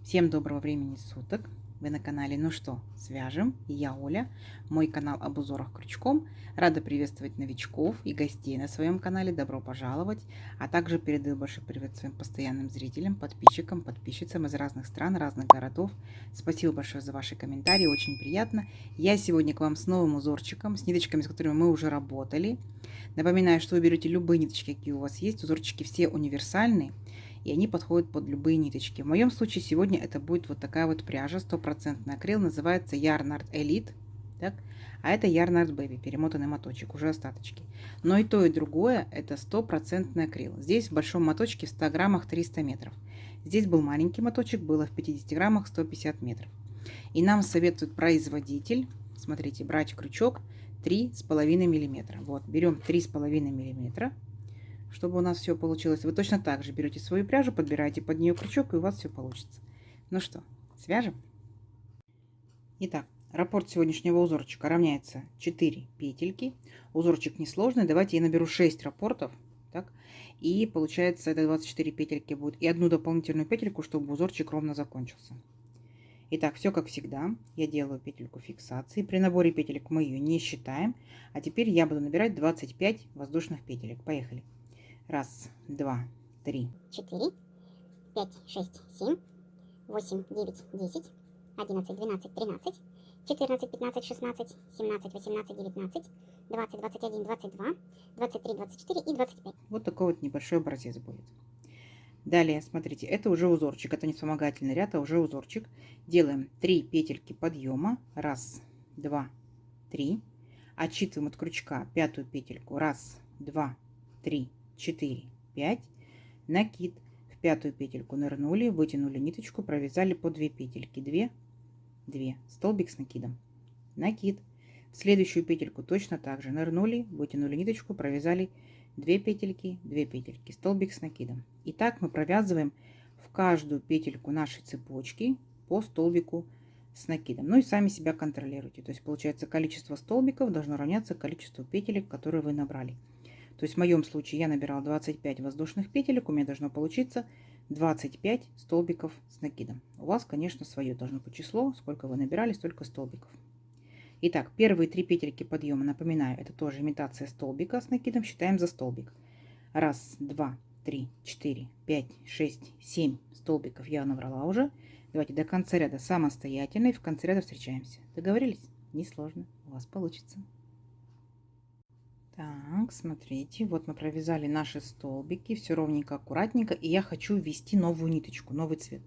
Всем доброго времени суток! Вы на канале «Ну что, свяжем?» И я Оля, мой канал об узорах крючком. Рада приветствовать новичков и гостей на своем канале. Добро пожаловать! А также передаю большой привет своим постоянным зрителям, подписчикам, подписчицам из разных стран, разных городов. Спасибо большое за ваши комментарии, очень приятно. Я сегодня к вам с новым узорчиком, с ниточками, с которыми мы уже работали. Напоминаю, что вы берете любые ниточки, какие у вас есть. Узорчики все универсальные. И они подходят под любые ниточки. В моем случае сегодня это будет вот такая вот пряжа, 100% акрил, называется Yarnart Elite, так? А это Yarnart Baby, перемотанный моточек, уже остаточки. Но и то, и другое это 100% акрил. Здесь в большом моточке в 100 граммах 300 метров. Здесь был маленький моточек, было в 50 граммах 150 метров. И нам советует производитель, смотрите, брать крючок 3,5 миллиметра. Вот, берем 3,5 миллиметра. Чтобы у нас все получилось. Вы точно так же берете свою пряжу, подбираете под нее крючок, и у вас все получится. Ну что, свяжем? Итак, раппорт сегодняшнего узорчика равняется 4 петельки. Узорчик несложный. Давайте я наберу 6 раппортов. Так, и получается это 24 петельки будет. И одну дополнительную петельку, чтобы узорчик ровно закончился. Итак, все как всегда. Я делаю петельку фиксации. При наборе петелек мы ее не считаем. А теперь я буду набирать 25 воздушных петелек. Поехали. Раз, два, три. 4, 5, 6, 7, 8, 9, 10, 11, 12, 13, 14, 15, 16, 17, 18, 19, 20, 21, 22, 23, 24 и 25. Вот такой вот небольшой образец будет. Далее, смотрите, это уже узорчик. Это не вспомогательный ряд, а уже узорчик. Делаем 3 петельки подъема. Раз, два, три. Отсчитываем от крючка пятую петельку. Раз, два, три, 4, 5, накид, в пятую петельку нырнули, вытянули ниточку, провязали по 2 петельки, 2, столбик с накидом, накид, в следующую петельку точно так же нырнули, вытянули ниточку, провязали 2 петельки, 2 петельки, столбик с накидом. И так мы провязываем в каждую петельку нашей цепочки по столбику с накидом. Ну и сами себя контролируйте. То есть получается количество столбиков должно равняться количеству петелек, которые вы набрали. То есть в моем случае я набирала 25 воздушных петелек, у меня должно получиться 25 столбиков с накидом. У вас, конечно, свое должно быть число, сколько вы набирали, столько столбиков. Итак, первые 3 петельки подъема, напоминаю, это тоже имитация столбика с накидом, считаем за столбик. Раз, два, три, 4, 5, 6, 7 столбиков я набрала уже. Давайте до конца ряда самостоятельно и в конце ряда встречаемся. Договорились? Несложно, у вас получится. Так, смотрите, вот мы провязали наши столбики, все ровненько, аккуратненько, и я хочу ввести новую ниточку, новый цвет.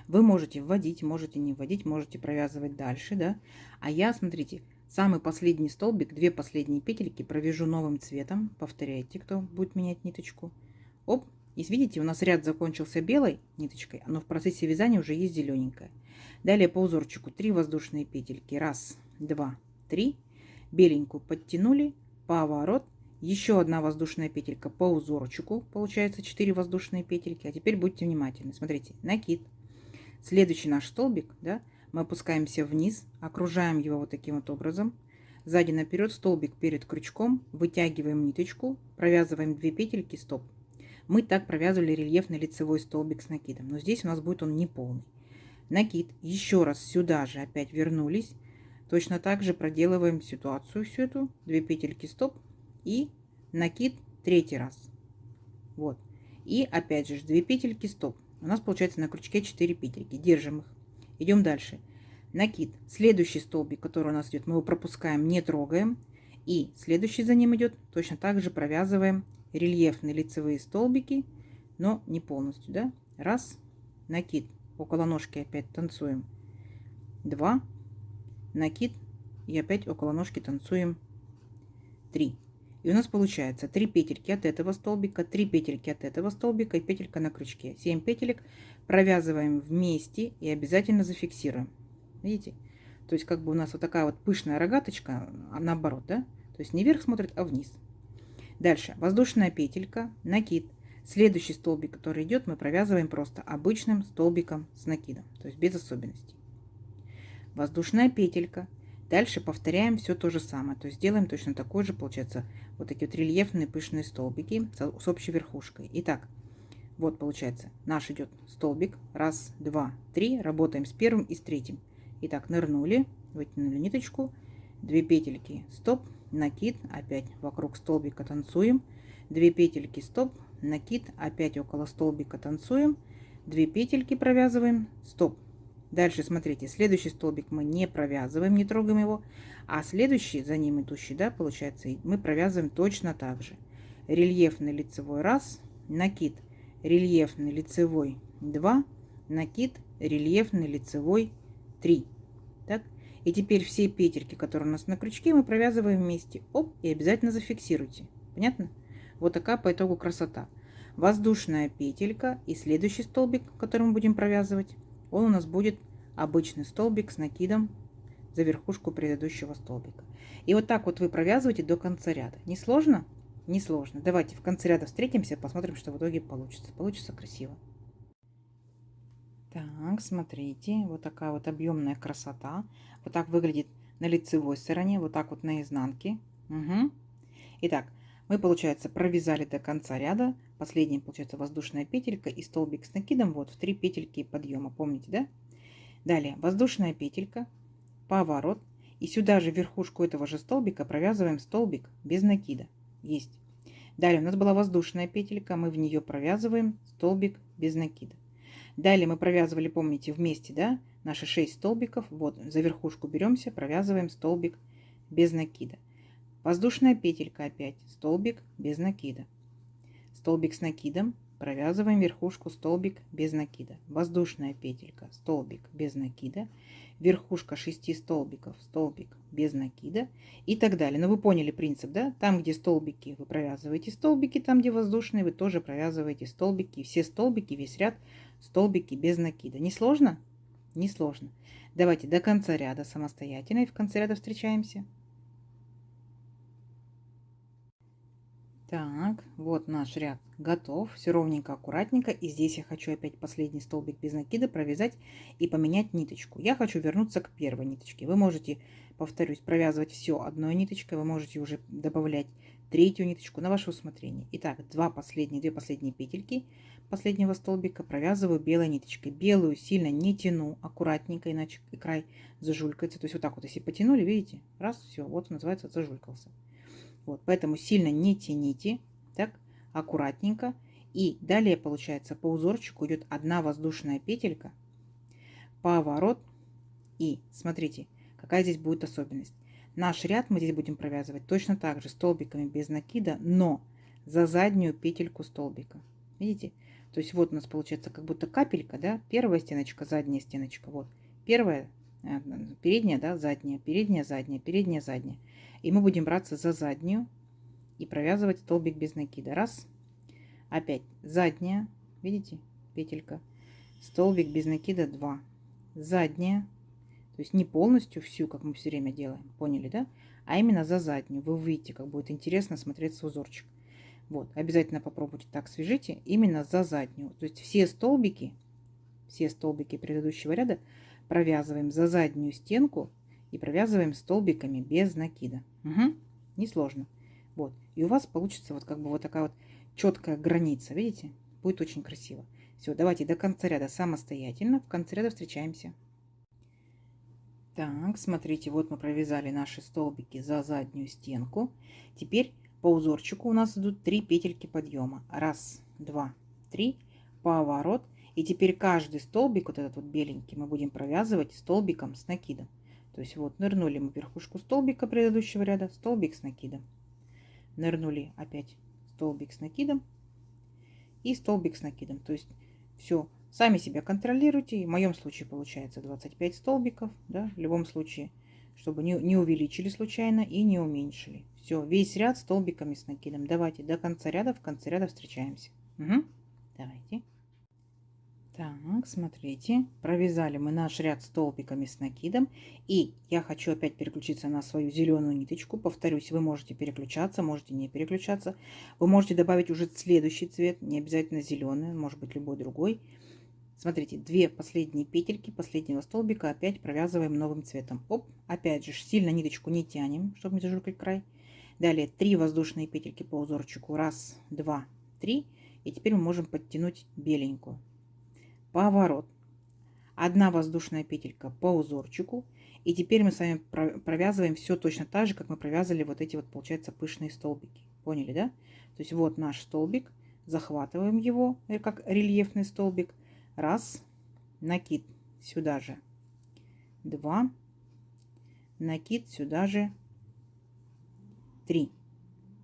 Вы можете вводить, можете не вводить, можете провязывать дальше, да. А я, смотрите, самый последний столбик, 2 последние петельки провяжу новым цветом. Повторяйте, кто будет менять ниточку. Оп, и видите, у нас ряд закончился белой ниточкой, но в процессе вязания уже есть зелененькая. Далее по узорчику 3 воздушные петельки, раз, два, три, беленькую подтянули, поворот, еще одна воздушная петелька по узорчику, получается 4 воздушные петельки. А теперь будьте внимательны, смотрите, накид, следующий наш столбик, да, мы опускаемся вниз, окружаем его вот таким вот образом, сзади наперед, столбик перед крючком, вытягиваем ниточку, провязываем 2 петельки, стоп. Мы так провязывали рельефный лицевой столбик с накидом, но здесь у нас будет он не полный. Накид, еще раз сюда же опять вернулись. Точно так же проделываем ситуацию всю эту. 2 петельки, стоп. И накид 3 раз. Вот. И опять же 2 петельки, стоп. У нас получается на крючке 4 петельки. Держим их. Идем дальше. Накид. Следующий столбик, который у нас идет, мы его пропускаем, не трогаем. И следующий за ним идет. Точно так же провязываем рельефные лицевые столбики, но не полностью. Да? Раз. Накид. Около ножки опять танцуем. 2. Накид, и опять около ножки танцуем 3. И у нас получается 3 петельки от этого столбика, 3 петельки от этого столбика и петелька на крючке. 7 петелек провязываем вместе и обязательно зафиксируем. Видите? То есть как бы у нас вот такая вот пышная рогаточка, а наоборот, да? То есть не вверх смотрит, а вниз. Дальше воздушная петелька, накид. Следующий столбик, который идет, мы провязываем просто обычным столбиком с накидом, то есть без особенностей. Воздушная петелька. Дальше повторяем все то же самое. То есть делаем точно такой же, получается, вот такие вот рельефные пышные столбики с общей верхушкой. Итак, Вот получается, наш идет столбик. Раз, два, три. Работаем с первым и с третьим. Итак, нырнули, вытянули ниточку, 2 петельки, стоп, накид, опять вокруг столбика танцуем, 2 петельки, стоп, накид, опять около столбика танцуем, 2 петельки провязываем, стоп. Дальше смотрите, следующий столбик мы не провязываем, не трогаем его, а следующий за ним идущий, да, получается, мы провязываем точно так же. Рельефный лицевой раз, накид, рельефный лицевой 2, накид, рельефный лицевой 3. Так? И теперь все петельки, которые у нас на крючке, мы провязываем вместе. Оп, и обязательно зафиксируйте. Понятно? Вот такая по итогу красота. Воздушная петелька и следующий столбик, который мы будем провязывать, он у нас будет обычный столбик с накидом за верхушку предыдущего столбика. И вот так вот вы провязываете до конца ряда. Не сложно? Не сложно. Давайте в конце ряда встретимся, посмотрим, что в итоге получится. Получится красиво. Так, смотрите, вот такая вот объемная красота. Вот так выглядит на лицевой стороне, вот так вот на изнанке. Угу. Итак, мы, получается, провязали до конца ряда. Последняя, получается, воздушная петелька и столбик с накидом вот в 3 петельки подъема. Помните, да? Далее воздушная петелька, поворот. И сюда же верхушку этого же столбика провязываем столбик без накида. Есть. Далее у нас была воздушная петелька, мы в нее провязываем столбик без накида. Далее мы провязывали, помните, вместе, да, наши 6 столбиков. Вот, за верхушку беремся, провязываем столбик без накида. Воздушная петелька опять, столбик без накида. Столбик с накидом, провязываем верхушку, столбик без накида. Воздушная петелька, столбик без накида. Верхушка 6 столбиков, столбик без накида и так далее. Но вы поняли принцип, да? Там, где столбики, вы провязываете столбики, там, где воздушные, вы тоже провязываете столбики. Все столбики, весь ряд, столбики без накида. Не сложно? Не сложно. Давайте до конца ряда самостоятельно и в конце ряда встречаемся. Так, вот наш ряд готов. Все ровненько, аккуратненько. И здесь я хочу опять последний столбик без накида провязать и поменять ниточку. Я хочу вернуться к первой ниточке. Вы можете, повторюсь, провязывать все одной ниточкой. Вы можете уже добавлять третью ниточку на ваше усмотрение. Итак, две последние петельки последнего столбика провязываю белой ниточкой. Белую сильно не тяну, аккуратненько, иначе край зажулькается. То есть вот так вот, если потянули, видите, раз, все, вот называется зажулькался. Вот, поэтому сильно не тяните, так, аккуратненько. И далее, получается, по узорчику идет одна воздушная петелька, поворот. И смотрите, какая здесь будет особенность. Наш ряд мы здесь будем провязывать точно так же столбиками без накида, но за заднюю петельку столбика. Видите? То есть вот у нас получается как будто капелька, да, первая стеночка, задняя стеночка, вот, первая, передняя, да, задняя, передняя, задняя, передняя, задняя. И мы будем браться за заднюю и провязывать столбик без накида. Раз, опять задняя, видите, петелька, столбик без накида 2, задняя, то есть не полностью всю, как мы все время делаем, поняли, да? А именно за заднюю. Вы увидите, как будет интересно смотреться узорчик. Вот, обязательно попробуйте так, свяжите именно за заднюю. То есть все столбики предыдущего ряда провязываем за заднюю стенку и провязываем столбиками без накида. Угу. Несложно. Вот. И у вас получится вот как бы вот такая вот четкая граница. Видите? Будет очень красиво. Все, давайте до конца ряда самостоятельно. В конце ряда встречаемся. Так, смотрите, вот мы провязали наши столбики за заднюю стенку. Теперь по узорчику у нас идут 3 петельки подъема. Раз, два, три. Поворот. И теперь каждый столбик, вот этот вот беленький, мы будем провязывать столбиком с накидом. То есть вот нырнули мы в верхушку столбика предыдущего ряда, столбик с накидом. Нырнули опять столбик с накидом и столбик с накидом. То есть все, сами себя контролируйте. В моем случае получается 25 столбиков, да, в любом случае, чтобы не увеличили случайно и не уменьшили. Все, весь ряд столбиками с накидом. Давайте до конца ряда, в конце ряда встречаемся. Угу. Давайте. Так, смотрите, провязали мы наш ряд столбиками с накидом. И я хочу опять переключиться на свою зеленую ниточку. Повторюсь, вы можете переключаться, можете не переключаться. Вы можете добавить уже следующий цвет, не обязательно зеленый, может быть любой другой. Смотрите, 2 последние петельки последнего столбика опять провязываем новым цветом. Оп, опять же, сильно ниточку не тянем, чтобы не зажуркать край. Далее 3 воздушные петельки по узорчику. Раз, два, три. И теперь мы можем подтянуть беленькую. Поворот. Одна воздушная петелька по узорчику. И теперь мы с вами провязываем все точно так же, как мы провязывали вот эти вот, получается, пышные столбики. Поняли, да? То есть вот наш столбик. Захватываем его, как рельефный столбик. Раз. Накид сюда же. 2. Накид сюда же. 3.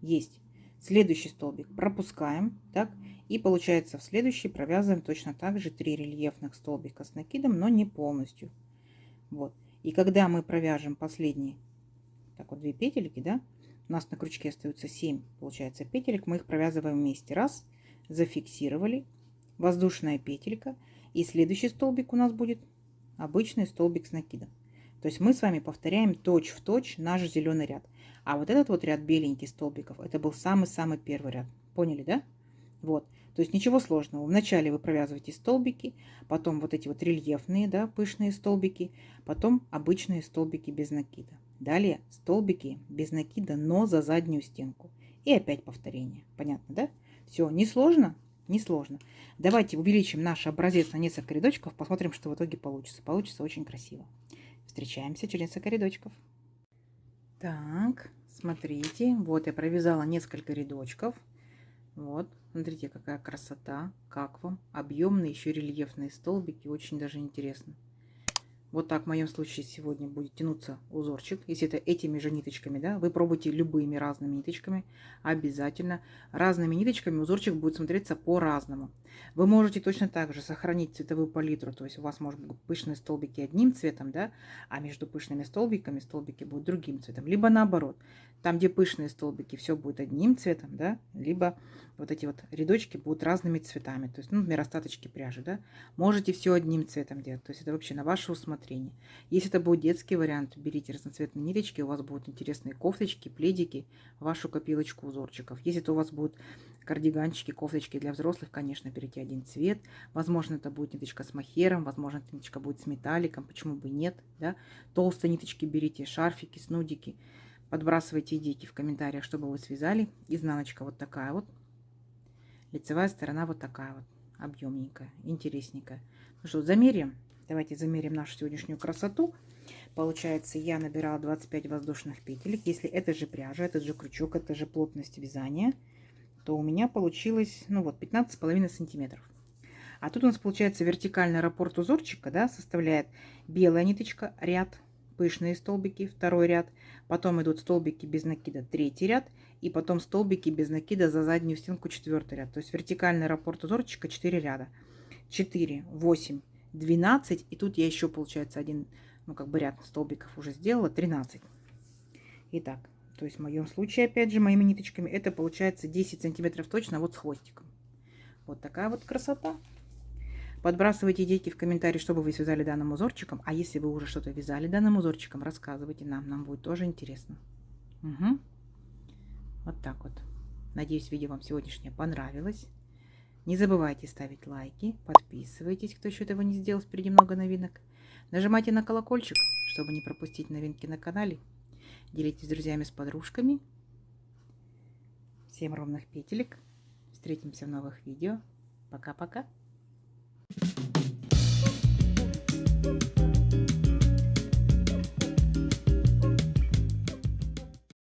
Есть. Следующий столбик пропускаем. Так. И получается в следующий провязываем точно так же 3 рельефных столбика с накидом, но не полностью. Вот. И когда мы провяжем последние, так вот 2 петельки, да, у нас на крючке остаются 7, получается, петелек, мы их провязываем вместе. Раз, зафиксировали, воздушная петелька, и следующий столбик у нас будет обычный столбик с накидом. То есть мы с вами повторяем точь-в-точь наш зеленый ряд. А вот этот вот ряд беленьких столбиков, это был самый-самый первый ряд. Поняли, да? Вот. То есть ничего сложного. Вначале вы провязываете столбики, потом вот эти вот рельефные, да, пышные столбики, потом обычные столбики без накида. Далее столбики без накида, но за заднюю стенку. И опять повторение. Понятно, да? Все, не сложно? Не сложно. Давайте увеличим наш образец на несколько рядочков, посмотрим, что в итоге получится. Получится очень красиво. Встречаемся через несколько рядочков. Так, смотрите, вот я провязала несколько рядочков. Вот, смотрите, какая красота, как вам. Объемные, еще рельефные столбики, очень даже интересно. Вот так в моем случае сегодня будет тянуться узорчик. Если это этими же ниточками, да, вы пробуйте любыми разными ниточками. Обязательно. Разными ниточками узорчик будет смотреться по-разному. Вы можете точно так же сохранить цветовую палитру. То есть у вас может быть пышные столбики одним цветом, да, а между пышными столбиками столбики будут другим цветом. Либо наоборот. Там, где пышные столбики, все будет одним цветом, да, либо вот эти вот рядочки будут разными цветами. То есть, ну, например, остаточки пряжи, да. Можете все одним цветом делать. То есть это вообще на ваше усмотрение. Если это будет детский вариант, берите разноцветные ниточки, у вас будут интересные кофточки, пледики, вашу копилочку узорчиков. Если это у вас будут кардиганчики, кофточки для взрослых, конечно, берите один цвет. Возможно, это будет ниточка с мохером, возможно, эта ниточка будет с металликом, почему бы и нет, да. Толстые ниточки берите, шарфики, снудики. Подбрасывайте идейки в комментариях, чтобы вы связали. Изнаночка вот такая вот. Лицевая сторона вот такая вот. Объемненькая, интересненькая. Ну что, замерим? Давайте замерим нашу сегодняшнюю красоту. Получается, я набирала 25 воздушных петелек. Если это же пряжа, этот же крючок, это же плотность вязания, то у меня получилось, ну вот, 15,5 сантиметров. А тут у нас получается вертикальный раппорт узорчика, да, составляет белая ниточка, ряд, пышные столбики, второй ряд, потом идут столбики без накида, третий ряд, и потом столбики без накида за заднюю стенку, четвертый ряд. То есть вертикальный раппорт узорчика 4 ряда. 4, 8, 12, и тут я еще, получается, один, ну, как бы ряд столбиков уже сделала, 13. Итак, то есть в моем случае, опять же, моими ниточками, это получается 10 сантиметров точно, вот с хвостиком. Вот такая вот красота. Подбрасывайте идейки в комментарии, чтобы вы связали данным узорчиком. А если вы уже что-то вязали данным узорчиком, рассказывайте нам. Нам будет тоже интересно. Угу. Вот так вот. Надеюсь, видео вам сегодняшнее понравилось. Не забывайте ставить лайки, подписывайтесь, кто еще этого не сделал, впереди много новинок. Нажимайте на колокольчик, чтобы не пропустить новинки на канале. Делитесь с друзьями, с подружками. Всем ровных петелек. Встретимся в новых видео. Пока-пока.